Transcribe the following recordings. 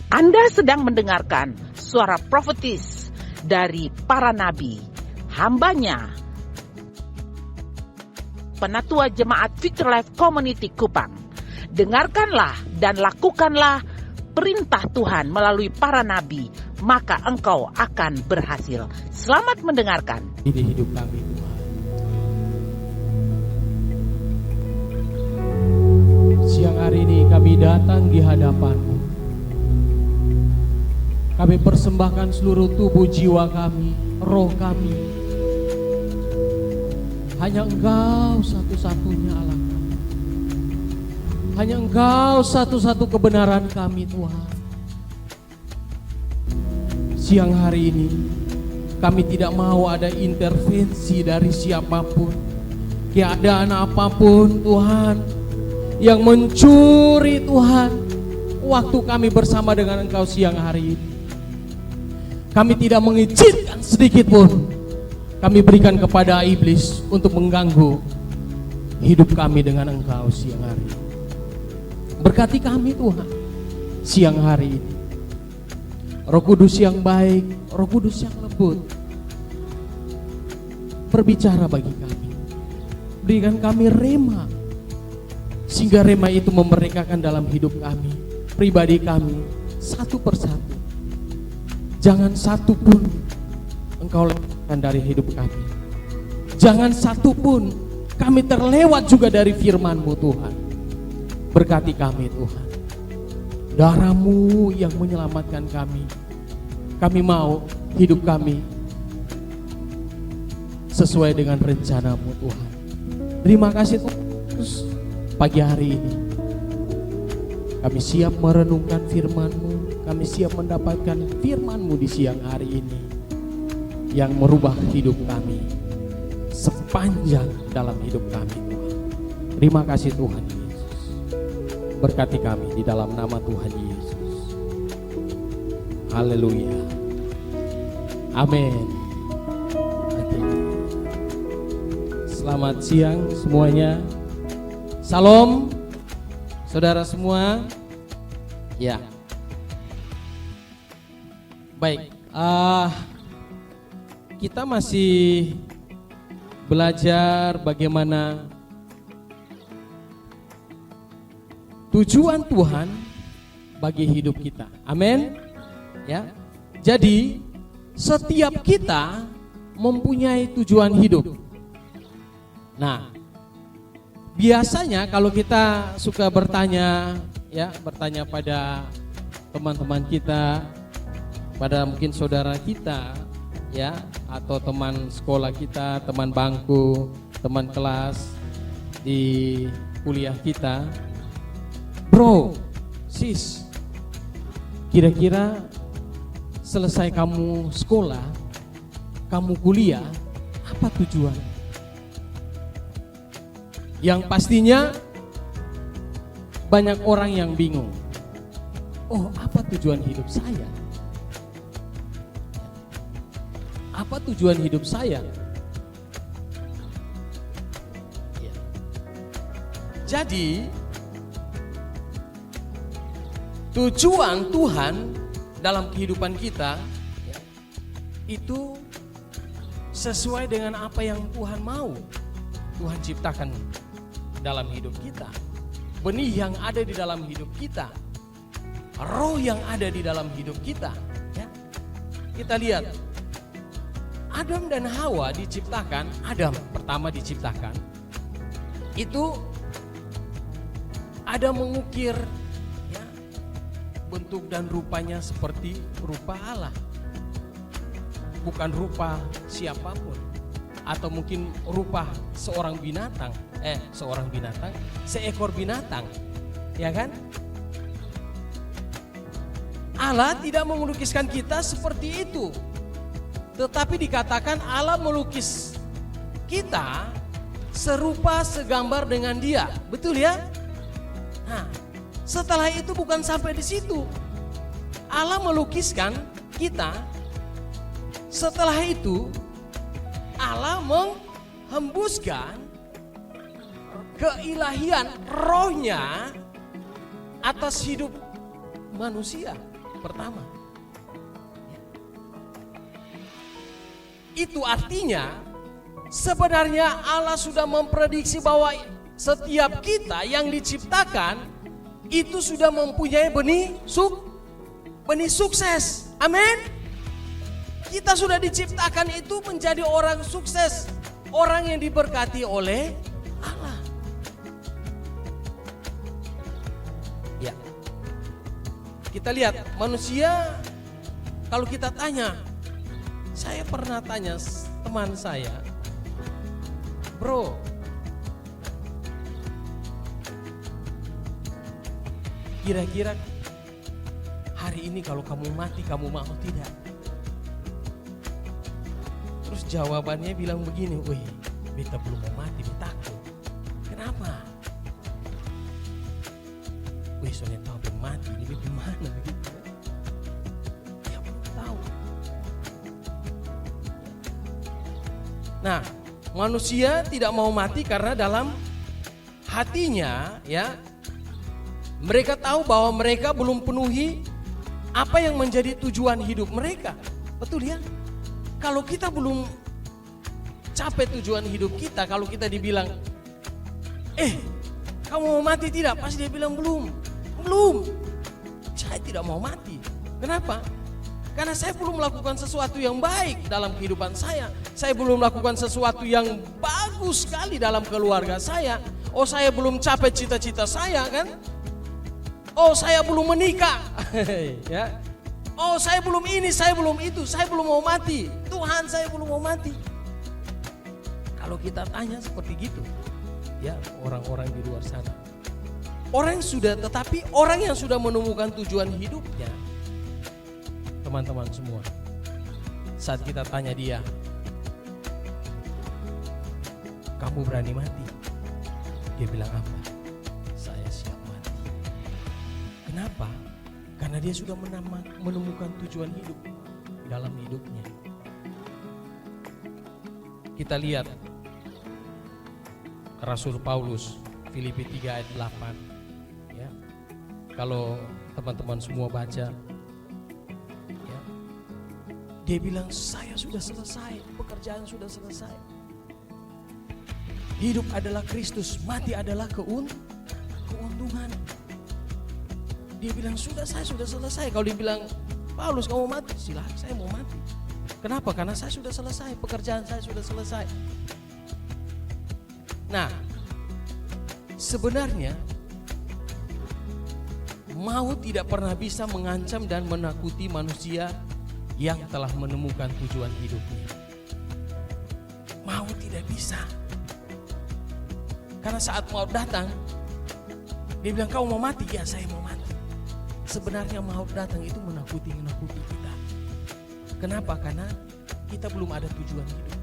Anda sedang mendengarkan suara profetis dari para nabi, hambanya, Penatua Jemaat Future Life Community Kupang. Dengarkanlah dan lakukanlah perintah Tuhan melalui para nabi, maka engkau akan berhasil. Selamat mendengarkan. Di hidup kami, Tuhan. Siang hari ini kami datang di hadapan-Mu. Kami persembahkan seluruh tubuh jiwa kami, roh kami. Hanya Engkau satu-satunya Allah kami. Hanya Engkau satu-satu kebenaran kami, Tuhan. Siang hari ini kami tidak mau ada intervensi dari siapapun, keadaan apapun, Tuhan, yang mencuri, Tuhan, waktu kami bersama dengan Engkau siang hari ini. Kami tidak mengizinkan sedikit pun kami berikan kepada iblis untuk mengganggu hidup kami dengan Engkau siang hari ini. Berkati kami, Tuhan, siang hari ini. Roh Kudus yang baik, Roh Kudus yang lembut, berbicara bagi kami. Berikan kami rema, sehingga rema itu memerdekakan dalam hidup kami, pribadi kami, satu persatu. Jangan satu pun Engkau lepaskan dari hidup kami. Jangan satu pun kami terlewat juga dari firman-Mu, Tuhan. Berkati kami, Tuhan. Darah-Mu yang menyelamatkan kami. Kami mau hidup kami sesuai dengan rencana-Mu, Tuhan. Terima kasih, Tuhan. Pagi hari ini kami siap merenungkan firman-Mu. Kami siap mendapatkan firman-Mu di siang hari ini yang merubah hidup kami sepanjang dalam hidup kami, Tuhan. Terima kasih, Tuhan Yesus. Berkati kami di dalam nama Tuhan Yesus. Haleluya. Amin. Oke. Selamat siang semuanya. Salam saudara semua. Ya. Baik, kita masih belajar bagaimana tujuan Tuhan bagi hidup kita. Amin. Ya. Jadi setiap kita mempunyai tujuan hidup. Nah, biasanya kalau kita suka bertanya, ya, bertanya pada teman-teman kita, pada mungkin saudara kita, ya, atau teman sekolah kita, teman bangku, teman kelas di kuliah kita. Bro, sis, kira-kira selesai kamu sekolah, kamu kuliah, apa tujuan? Yang pastinya banyak orang yang bingung. Oh, apa tujuan hidup saya? Apa tujuan hidup saya? Ya. Jadi tujuan Tuhan dalam kehidupan kita, ya, itu sesuai dengan apa yang Tuhan mau. Tuhan ciptakan dalam hidup kita. Benih yang ada di dalam hidup kita. Roh yang ada di dalam hidup kita. Ya. Kita lihat. Adam dan Hawa diciptakan, Adam pertama diciptakan, itu ada mengukir, ya, bentuk dan rupanya seperti rupa Allah, bukan rupa siapapun, atau mungkin rupa seekor binatang, ya kan? Allah tidak melukiskan kita seperti itu. Tetapi dikatakan Allah melukis kita serupa segambar dengan Dia. Betul ya? Nah, setelah itu bukan sampai di situ. Allah melukiskan kita. Setelah itu Allah menghembuskan keilahian rohnya atas hidup manusia. pertama. Itu artinya sebenarnya Allah sudah memprediksi bahwa setiap kita yang diciptakan itu sudah mempunyai benih sukses. Amin. Kita sudah diciptakan itu menjadi orang sukses, orang yang diberkati oleh Allah. Ya. Kita lihat manusia, kalau kita tanya, saya pernah tanya teman saya, bro, kira-kira hari ini kalau kamu mati, kamu mau tidak? Terus jawabannya bilang begini, wih, beta belum mau mati, beta takut. Kenapa? Wih, soalnya tahu belum mati, ini gimana begitu? Ya belum tahu. Nah, manusia tidak mau mati karena dalam hatinya, ya, mereka tahu bahwa mereka belum penuhi apa yang menjadi tujuan hidup mereka. Betul ya? Kalau kita belum capai tujuan hidup kita, kalau kita dibilang, kamu mau mati tidak? Pasti dia bilang belum. Saya tidak mau mati. Kenapa? Karena saya belum melakukan sesuatu yang baik dalam kehidupan saya. Saya belum melakukan sesuatu yang bagus sekali dalam keluarga saya. Oh, saya belum capai cita-cita saya kan? Oh, saya belum menikah. Ya. Oh, saya belum ini, saya belum itu, saya belum mau mati. Tuhan, saya belum mau mati. Kalau kita tanya seperti gitu, ya orang-orang di luar sana. Orang yang sudah menemukan tujuan hidupnya, teman-teman semua, saat kita tanya dia, kamu berani mati? Dia bilang apa? Saya siap mati. Kenapa? Karena dia sudah menemukan tujuan hidup dalam hidupnya. Kita lihat Rasul Paulus, Filipi 3 ayat 8. Ya. Kalau teman-teman semua baca, ya, dia bilang saya sudah selesai, pekerjaan sudah selesai. Hidup adalah Kristus, mati adalah keuntungan. Dia bilang saya sudah selesai. Kalau dibilang Paulus kamu mati, silahkan, saya mau mati. Kenapa? Karena saya sudah selesai, pekerjaan saya sudah selesai. Nah, sebenarnya maut tidak pernah bisa mengancam dan menakuti manusia yang telah menemukan tujuan hidupnya. Maut tidak bisa. Karena saat maut datang, dia bilang kau mau mati? Ya, saya mau mati. Sebenarnya maut datang itu menakuti kita. Kenapa? Karena kita belum ada tujuan hidup.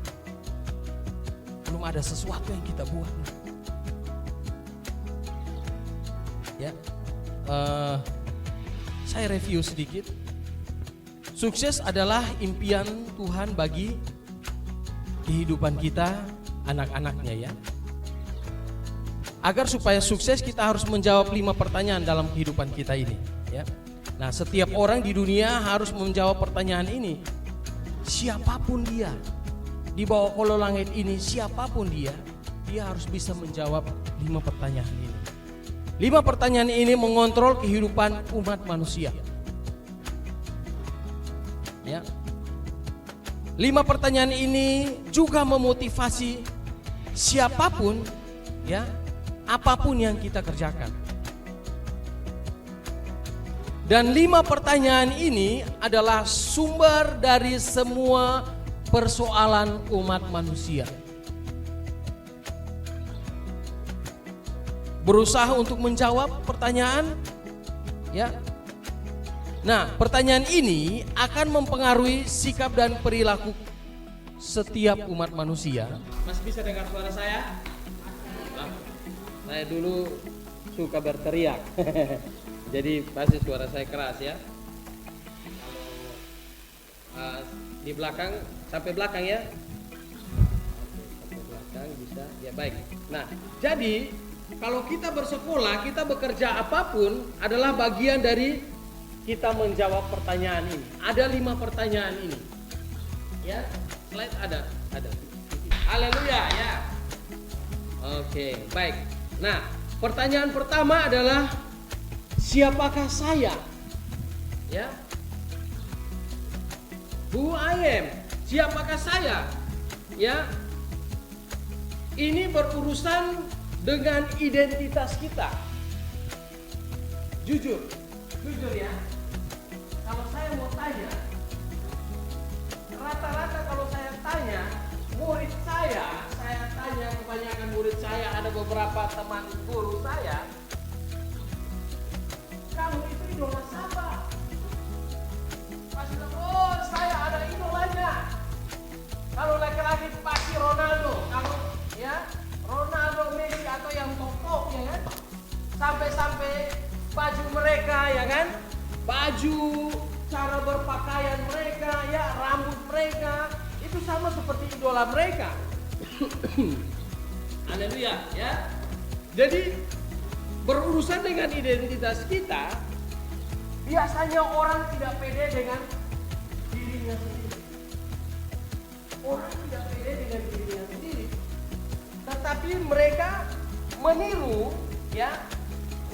Belum ada sesuatu yang kita buat. Ya, saya review sedikit. Sukses adalah impian Tuhan bagi kehidupan kita, anak-anaknya ya. Agar supaya sukses kita harus menjawab 5 pertanyaan dalam kehidupan kita ini. Ya. Nah, setiap orang di dunia harus menjawab pertanyaan ini. Siapapun dia di bawah kolong langit ini, siapapun dia harus bisa menjawab 5 pertanyaan ini. 5 pertanyaan ini mengontrol kehidupan umat manusia. Ya. 5 pertanyaan ini juga memotivasi siapapun, ya, apapun yang kita kerjakan. Dan 5 pertanyaan ini adalah sumber dari semua persoalan umat manusia. Berusaha untuk menjawab pertanyaan, ya. Nah, pertanyaan ini akan mempengaruhi sikap dan perilaku setiap umat manusia. Masih bisa dengar suara saya? Saya dulu suka berteriak. Jadi pasti suara saya keras ya. Kalau di belakang, sampai belakang ya. Sampai belakang bisa, ya baik. Nah, jadi kalau kita bersekolah, kita bekerja apapun adalah bagian dari kita menjawab pertanyaan ini. Ada 5 pertanyaan ini. Ya, slide ada. Haleluya ya. Oke, baik. Nah, pertanyaan pertama adalah siapakah saya? Ya. Who I am? Siapakah saya? Ya. Ini berurusan dengan identitas kita. Jujur ya. Kalau saya mau tanya, rata-rata kalau saya tanya murid saya tanya kebanyakan murid saya, ada beberapa teman guru saya, kamu itu idola siapa? Pasti bilang, oh saya ada idolanya. Kalau laki-laki pasti Ronaldo, kalau ya Ronaldo, Messi atau yang top ya kan. Sampai-sampai baju mereka ya kan, baju, cara berpakaian mereka, ya rambut mereka itu sama seperti idola mereka. Haleluya ya. Jadi berurusan dengan identitas kita, biasanya orang tidak pede dengan dirinya sendiri. Orang tidak pede dengan dirinya sendiri, tetapi mereka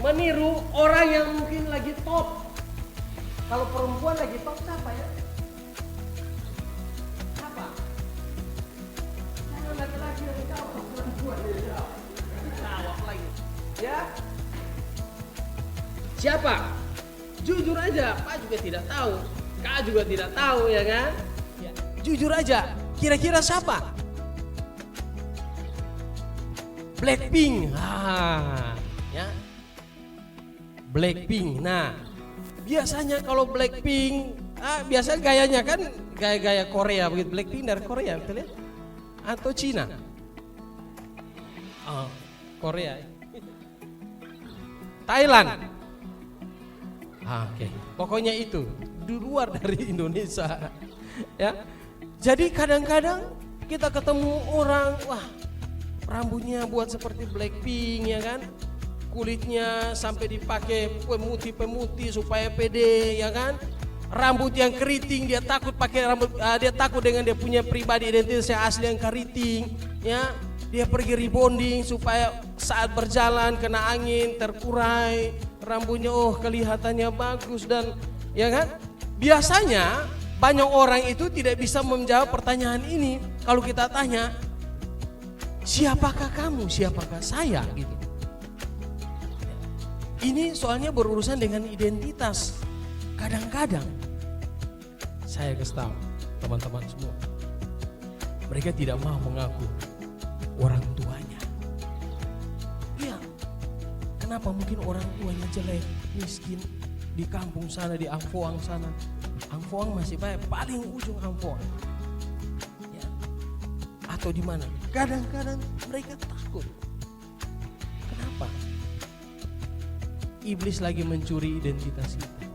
meniru orang yang mungkin lagi top. Kalau perempuan lagi top siapa ya? Apa? Kalau laki-laki lagi top, perempuan ya. Jawab lagi. Ya? Siapa? Jujur aja, Pak juga tidak tahu, Kak juga tidak tahu ya kan? Ya. Jujur aja, kira-kira siapa? Blackpink. Ya. Blackpink. Nah, biasanya kalau Blackpink, biasanya gayanya kan gaya-gaya Korea begitu. Blackpink dari Korea, betul ya? Atau Cina? Oh, Korea. Thailand. Oke. Pokoknya itu di luar dari Indonesia. Ya. Jadi kadang-kadang kita ketemu orang, wah, rambutnya buat seperti Blackpink ya kan? Kulitnya sampai dipakai pemutih supaya pede ya kan? Rambut yang keriting, dia takut pakai rambut, dia takut dengan dia punya pribadi identitas yang asli yang keriting ya. Dia pergi rebonding supaya saat berjalan kena angin terkurai, rambutnya kelihatannya bagus dan ya kan? Biasanya banyak orang itu tidak bisa menjawab pertanyaan ini. Kalau kita tanya, siapakah kamu, siapakah saya gitu. Ini soalnya berurusan dengan identitas. Kadang-kadang saya kasih tahu teman-teman semua, mereka tidak mau mengaku orang tuanya. Iya. Kenapa? Mungkin orang tuanya jelek, miskin, di kampung sana, di Ampoang sana. Ampoang masih baik, paling ujung Ampoang. Ya. Atau di mana? Kadang-kadang mereka takut. Kenapa? Iblis lagi mencuri identitas kita.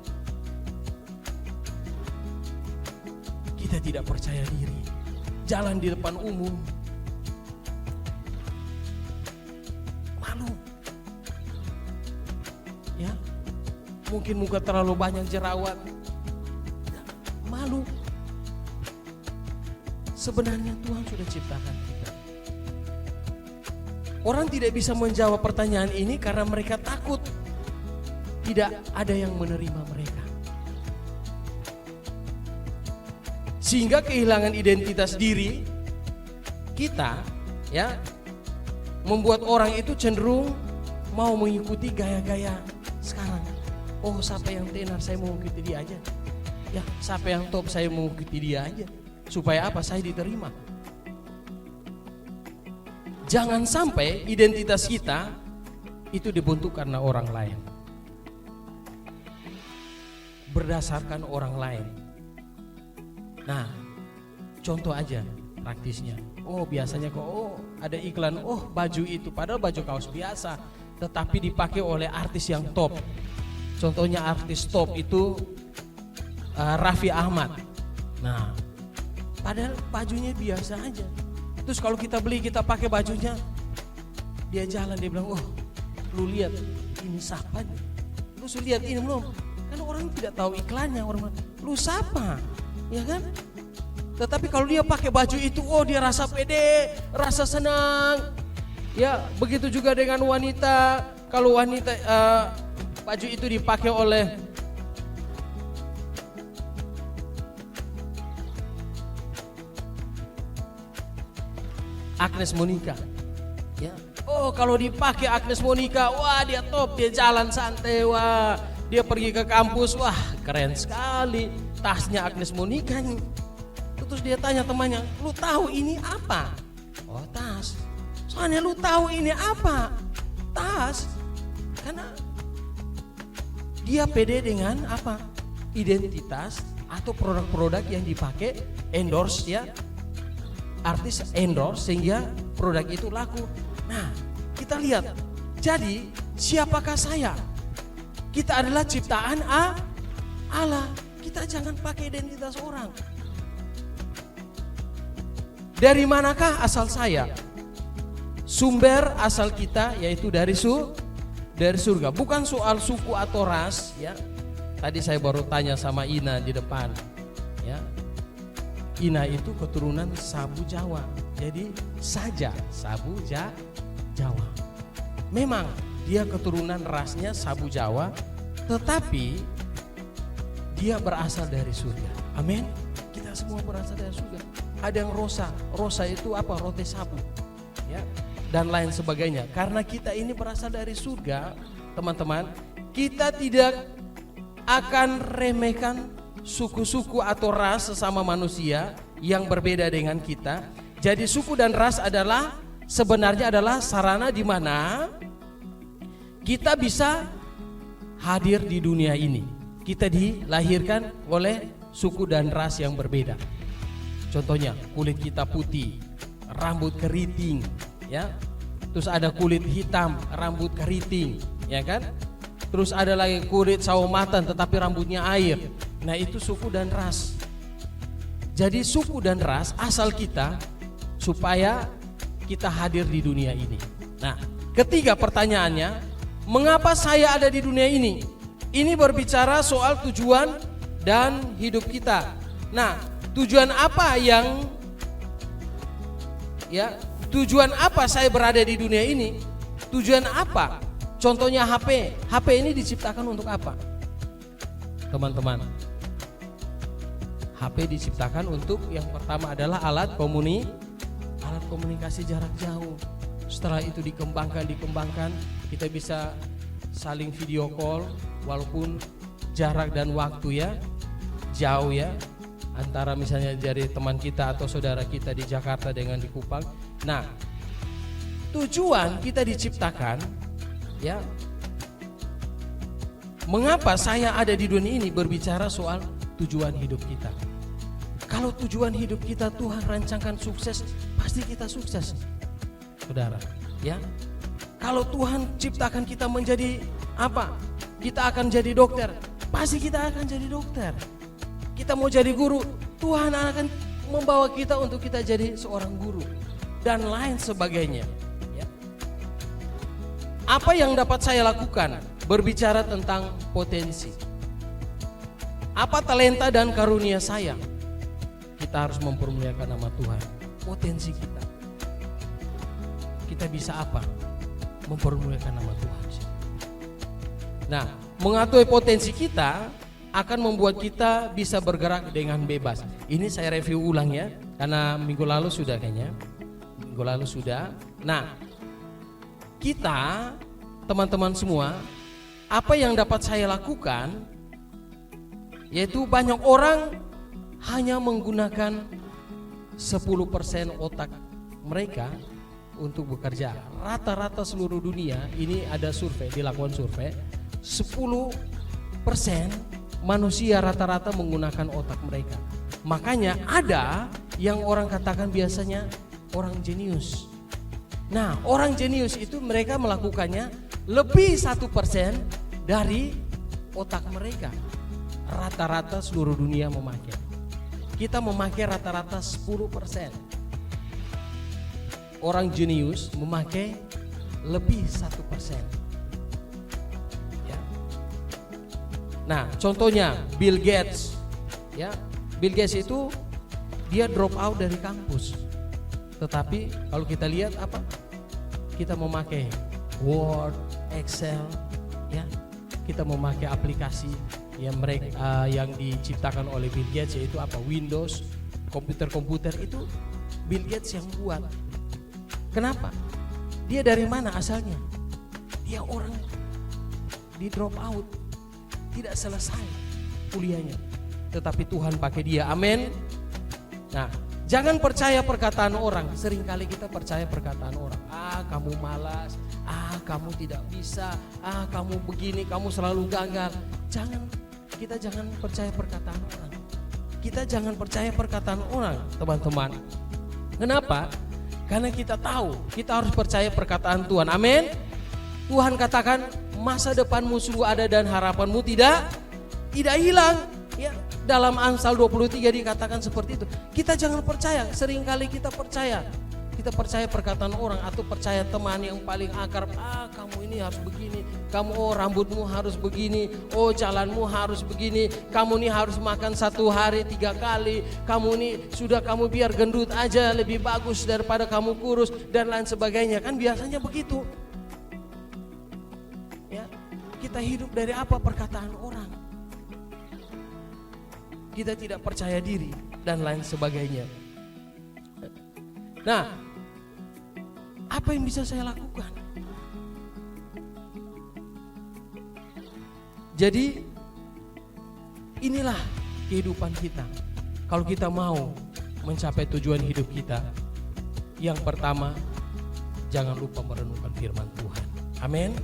Kita tidak percaya diri. Jalan di depan umum. Malu. Ya. Mungkin muka terlalu banyak jerawat. Malu. Sebenarnya Tuhan sudah ciptakan kita. Orang tidak bisa menjawab pertanyaan ini karena mereka takut tidak ada yang menerima mereka. Sehingga kehilangan identitas diri kita ya membuat orang itu cenderung mau mengikuti gaya-gaya sekarang. Oh, siapa yang tenar saya mau mengikuti dia aja. Ya, siapa yang top saya mau mengikuti dia aja. Supaya apa? Saya diterima. Jangan sampai identitas kita itu dibentuk karena orang lain. Berdasarkan orang lain. Nah, contoh aja praktisnya. Oh, biasanya kok ada iklan, baju itu padahal baju kaos biasa, tetapi dipakai oleh artis yang top. Contohnya artis top itu Raffi Ahmad. Nah, padahal bajunya biasa aja. Terus kalau kita beli, kita pakai bajunya, dia jalan, dia bilang, lu lihat ini siapa nih? Lu lihat ini belum? Kan orang tidak tahu iklannya, orang lu siapa, ya kan? Tetapi kalau dia pakai baju itu, oh dia rasa pede, rasa senang. Ya, begitu juga dengan wanita. Kalau wanita baju itu dipakai oleh Agnes Monica, ya. Oh, kalau dipakai Agnes Monica, wah dia top, dia jalan santai, wah dia pergi ke kampus, wah keren sekali. Tasnya Agnes Monica nih. Terus dia tanya temannya, lu tahu ini apa? Oh, tas. Soalnya lu tahu ini apa? Tas. Karena dia pede dengan apa? Identitas atau produk-produk yang dipakai, endorse ya. Artis endorse sehingga produk itu laku. Nah, kita lihat. Jadi, siapakah saya? Kita adalah ciptaan Allah. Kita jangan pakai identitas orang. Dari manakah asal saya? Sumber asal kita yaitu dari surga. Bukan soal suku atau ras, ya. Tadi saya baru tanya sama Ina di depan, ya. Ina itu keturunan Sabu Jawa. Jadi saja Sabu Jawa. Memang dia keturunan rasnya Sabu Jawa, tetapi dia berasal dari surga. Amin. Kita semua berasal dari surga. Ada yang rosa itu apa? Roti sabu, ya, dan lain sebagainya. Karena kita ini berasal dari surga, teman-teman, kita tidak akan remehkan suku-suku atau ras sesama manusia yang berbeda dengan kita. Jadi suku dan ras sebenarnya adalah sarana di mana kita bisa hadir di dunia ini. Kita dilahirkan oleh suku dan ras yang berbeda. Contohnya kulit kita putih, rambut keriting, ya. Terus ada kulit hitam, rambut keriting, ya kan? Terus ada lagi kulit sawo matang tetapi rambutnya air. Nah, itu suku dan ras. Jadi suku dan ras asal kita supaya kita hadir di dunia ini. Nah, ketiga pertanyaannya, mengapa saya ada di dunia ini? Ini berbicara soal tujuan dan hidup kita. Nah, tujuan apa tujuan apa saya berada di dunia ini? Tujuan apa? Contohnya HP. HP ini diciptakan untuk apa? Teman-teman, HP diciptakan untuk yang pertama adalah alat komunikasi jarak jauh. Setelah itu dikembangkan, kita bisa saling video call walaupun jarak dan waktu ya jauh ya. Antara misalnya dari teman kita atau saudara kita di Jakarta dengan di Kupang. Nah, tujuan kita diciptakan, ya. Mengapa saya ada di dunia ini berbicara soal tujuan hidup kita. Kalau tujuan hidup kita Tuhan rancangkan sukses, pasti kita sukses, saudara. Ya, kalau Tuhan ciptakan kita menjadi apa? Kita akan jadi dokter, pasti kita akan jadi dokter. Kita mau jadi guru, Tuhan akan membawa kita untuk kita jadi seorang guru dan lain sebagainya. Ya. Apa yang dapat saya lakukan? Berbicara tentang potensi. Apa talenta dan karunia saya? Kita harus mempermuliakan nama Tuhan. Potensi kita. Kita bisa apa? Mempermuliakan nama Tuhan. Nah, mengatur potensi kita akan membuat kita bisa bergerak dengan bebas. Ini saya review ulang ya, karena minggu lalu sudah kayaknya. Minggu lalu sudah. Nah, kita teman-teman semua, apa yang dapat saya lakukan, yaitu banyak orang hanya menggunakan 10% otak mereka untuk bekerja. Rata-rata seluruh dunia, ini ada survei, dilakukan survei, 10% manusia rata-rata menggunakan otak mereka. Makanya ada yang orang katakan biasanya orang jenius. Nah, orang jenius itu mereka melakukannya lebih 1% dari otak mereka. Rata-rata seluruh dunia memakai. Kita memakai rata-rata 10%. Orang jenius memakai lebih 1%. Nah, contohnya Bill Gates. Ya, Bill Gates itu dia drop out dari kampus. Tetapi kalau kita lihat apa? Kita memakai Word, Excel, ya. Kita memakai aplikasi yang yang diciptakan oleh Bill Gates, yaitu apa? Windows, komputer itu Bill Gates yang buat. Kenapa? Dia dari mana asalnya? Dia orang di drop out, tidak selesai kuliahnya, tetapi Tuhan pakai dia. Amin. Nah, jangan percaya perkataan orang. Seringkali kita percaya perkataan orang. Kamu malas, kamu tidak bisa, kamu begini, kamu selalu gagal. Kita jangan percaya perkataan orang. Kita jangan percaya perkataan orang, teman-teman. Kenapa? Karena kita tahu kita harus percaya perkataan Tuhan. Amin. Tuhan katakan masa depanmu sungguh ada dan harapanmu tidak hilang. Ya, dalam Amsal 23 dikatakan seperti itu. Kita jangan percaya. Seringkali kita percaya perkataan orang atau percaya teman yang paling akrab. Kamu ini harus begini, kamu rambutmu harus begini, jalanmu harus begini, kamu ini harus makan 1 hari 3 kali, kamu ini kamu biar gendut aja lebih bagus daripada kamu kurus dan lain sebagainya. Kan biasanya begitu. Ya, kita hidup dari apa? Perkataan orang. Kita tidak percaya diri dan lain sebagainya. Nah, apa yang bisa saya lakukan? Jadi inilah kehidupan kita. Kalau kita mau mencapai tujuan hidup kita, yang pertama, jangan lupa merenungkan firman Tuhan. Amin.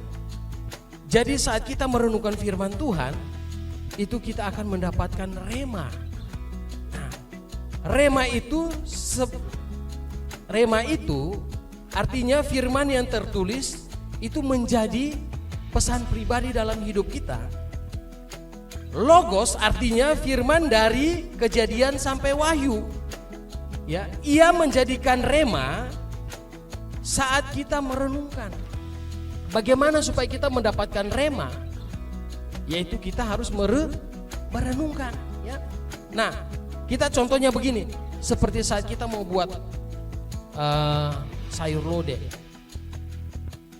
Jadi saat kita merenungkan firman Tuhan, itu kita akan mendapatkan rema. Nah, rema itu artinya firman yang tertulis itu menjadi pesan pribadi dalam hidup kita. Logos artinya firman dari Kejadian sampai Wahyu. Ya, ia menjadikan rema saat kita merenungkan. Bagaimana supaya kita mendapatkan rema? Yaitu kita harus merenungkan, ya. Nah, kita contohnya begini, seperti saat kita mau buat sayur lodeh.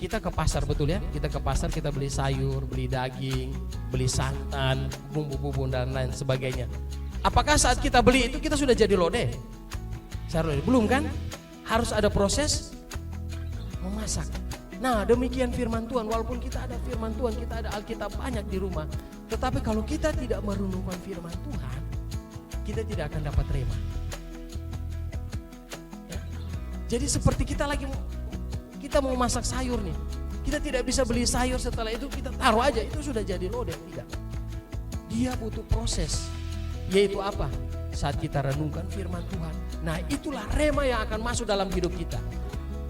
Kita ke pasar, betul ya? Kita ke pasar, kita beli sayur, beli daging, beli santan, bumbu-bumbu dan lain sebagainya. Apakah saat kita beli itu kita sudah jadi lodeh? Sayur lodeh belum kan? Harus ada proses memasak. Nah, demikian firman Tuhan. Walaupun kita ada firman Tuhan, kita ada Alkitab banyak di rumah, tetapi kalau kita tidak merenungkan firman Tuhan, kita tidak akan dapat rema. Ya. Jadi seperti kita mau masak sayur nih, kita tidak bisa beli sayur setelah itu kita taruh aja, itu sudah jadi lodeh. Tidak. Dia butuh proses, yaitu apa? Saat kita renungkan firman Tuhan. Nah, itulah rema yang akan masuk dalam hidup kita.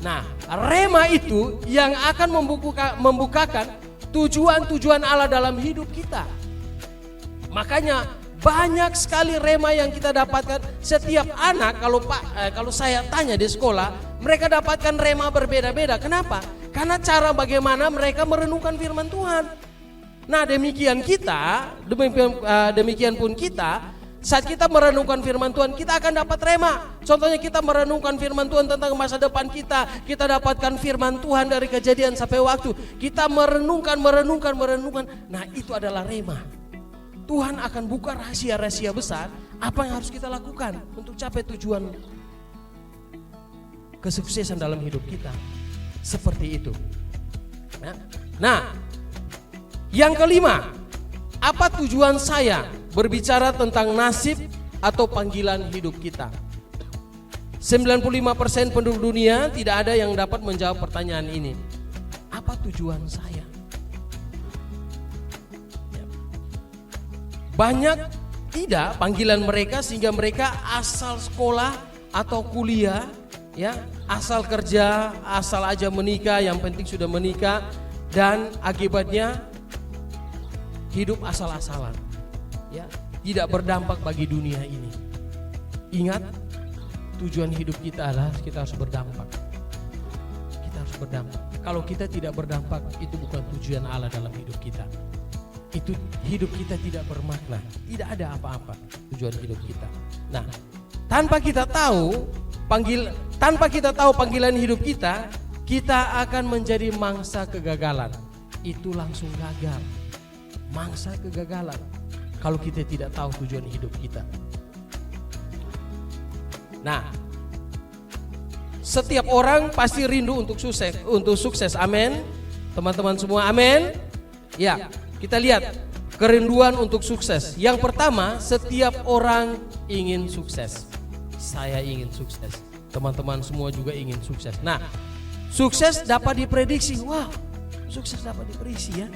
Nah, rema itu yang akan membukakan tujuan-tujuan Allah dalam hidup kita. Makanya banyak sekali rema yang kita dapatkan. Setiap anak kalau saya tanya di sekolah, mereka dapatkan rema berbeda-beda. Kenapa? Karena cara bagaimana mereka merenungkan firman Tuhan. Nah, demikian pun kita. Saat kita merenungkan firman Tuhan, kita akan dapat rema. Contohnya kita merenungkan firman Tuhan tentang masa depan kita. Kita dapatkan firman Tuhan dari Kejadian sampai Waktu. Kita merenungkan. Nah, itu adalah rema. Tuhan akan buka rahasia-rahasia besar. Apa yang harus kita lakukan untuk capai tujuan kesuksesan dalam hidup kita. Seperti itu. Nah, yang kelima, apa tujuan saya berbicara tentang nasib atau panggilan hidup kita? 95% penduduk dunia tidak ada yang dapat menjawab pertanyaan ini. Apa tujuan saya? Banyak tidak panggilan mereka, sehingga mereka asal sekolah atau kuliah, ya, asal kerja, asal aja menikah, yang penting sudah menikah, dan akibatnya hidup asal-asalan. Ya, tidak berdampak bagi dunia ini. Ingat, tujuan hidup kita adalah kita harus berdampak. Kita harus berdampak. Kalau kita tidak berdampak, itu bukan tujuan Allah dalam hidup kita. itu hidup kita tidak bermakna, tidak ada apa-apa tujuan hidup kita. Nah, tanpa kita tahu panggilan hidup kita, kita akan menjadi mangsa kegagalan. Itu langsung gagal. Mangsa kegagalan kalau kita tidak tahu tujuan hidup kita. Nah, setiap orang pasti rindu untuk sukses. Amin. Teman-teman semua, amin. Ya, kita lihat kerinduan untuk sukses. Yang pertama, setiap orang ingin sukses. Saya ingin sukses. Teman-teman semua juga ingin sukses. Nah, sukses dapat diprediksi. Wow, sukses dapat diprediksi ya.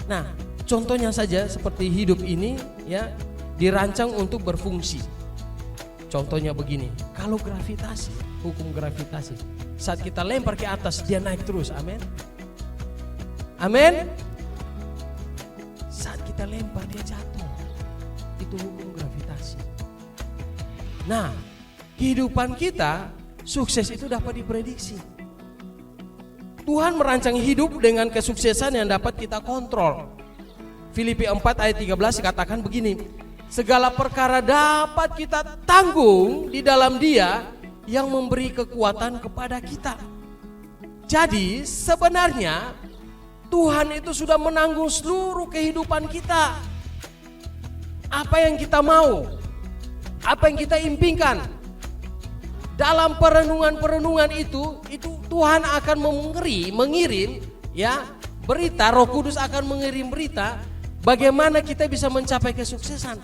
Nah, contohnya saja seperti hidup ini ya, dirancang untuk berfungsi. Contohnya begini, kalau gravitasi, hukum gravitasi, saat kita lempar ke atas dia naik terus, amin. Amin. Saat kita lempar dia jatuh, itu hukum gravitasi. Nah, kehidupan kita, sukses itu dapat diprediksi. Tuhan merancang hidup dengan kesuksesan yang dapat kita kontrol. Filipi 4 ayat 13 katakan begini, segala perkara dapat kita tanggung di dalam Dia yang memberi kekuatan kepada kita. Jadi sebenarnya Tuhan itu sudah menanggung seluruh kehidupan kita. Apa yang kita mau, apa yang kita impikan, dalam perenungan itu Tuhan akan mengirim ya berita, Roh Kudus akan mengirim berita bagaimana kita bisa mencapai kesuksesan.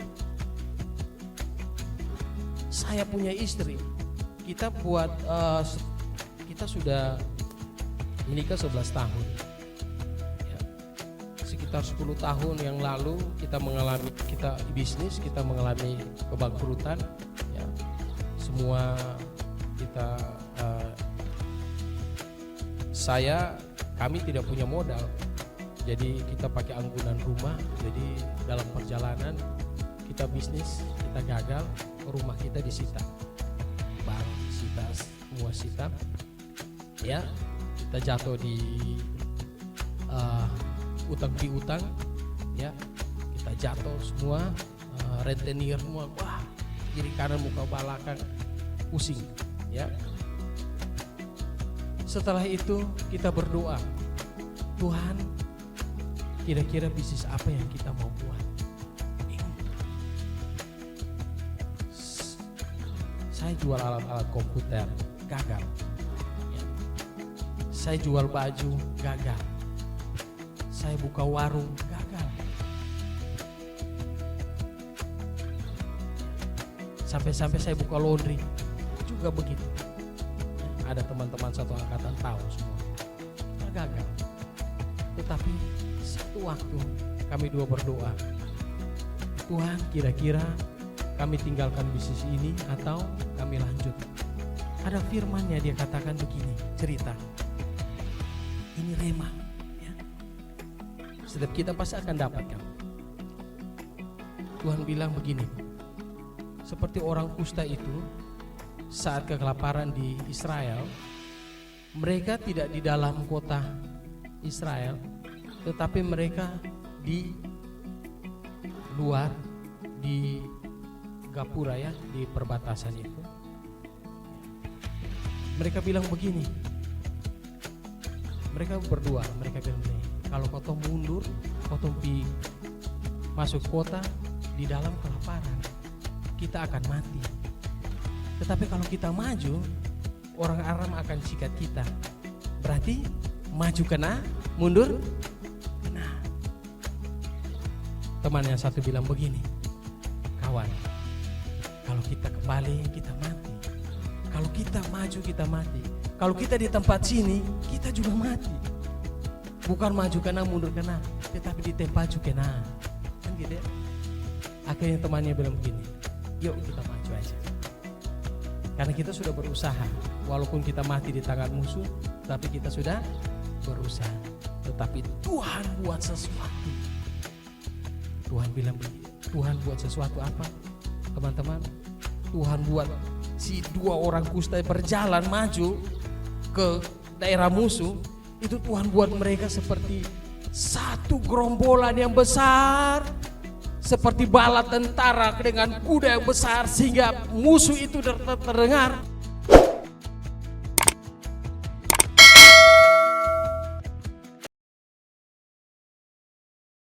Saya punya istri, kita sudah menikah 11 tahun. Ya, sekitar 10 tahun yang lalu kita mengalami bisnis, kita mengalami kebangkrutan. Ya, semua kita kami tidak punya modal. Jadi kita pakai anggunan rumah. Jadi dalam perjalanan kita bisnis, kita gagal, rumah kita disita, bank disita, semua sita. Ya, kita jatuh di utang piutang. Ya, kita jatuh semua, rentenir semua. Wah, kiri kanan muka belakang pusing. Ya. Setelah itu kita berdoa, Tuhan, kira-kira bisnis apa yang kita mau buat? Saya jual alat-alat komputer, gagal. Ya. Saya jual baju, gagal. Saya buka warung, gagal. Sampai-sampai saya buka laundry, juga begitu. Ada teman-teman satu angkatan tahu semua, kita gagal. Tetapi satu waktu kami dua berdoa, Tuhan, kira-kira kami tinggalkan bisnis ini atau kami lanjut. Ada firman-Nya, dia katakan begini, cerita ini rema ya. Setiap kita pasti akan dapatkan. Tuhan bilang begini, seperti orang kusta itu saat kegelaparan di Israel, mereka tidak di dalam kota Israel, tetapi mereka di luar, di Gapura ya, di perbatasan itu. Mereka bilang begini, mereka berdua, mereka bilang begini, kalau kau mundur, kau masuk kota di dalam kelaparan, kita akan mati. Tetapi kalau kita maju, orang Aram akan sikat kita. Berarti maju kena, mundur kena. Teman yang satu bilang begini, kawan, kalau kita kembali kita mati. Kalau kita maju kita mati. Kalau kita di tempat sini kita juga mati. Bukan maju kena, mundur kena, tetapi di tempat juga kena. Kan gitu ya. Akhirnya temannya bilang begini, yuk kita maju aja. Karena kita sudah berusaha, walaupun kita mati di tangan musuh, tapi kita sudah berusaha. Tetapi Tuhan buat sesuatu. Tuhan bilang begini, Tuhan buat sesuatu apa? Teman-teman, Tuhan buat si dua orang kusta berjalan maju ke daerah musuh. Itu Tuhan buat mereka seperti satu gerombolan yang besar seperti bala tentara dengan kuda yang besar sehingga musuh itu terdengar.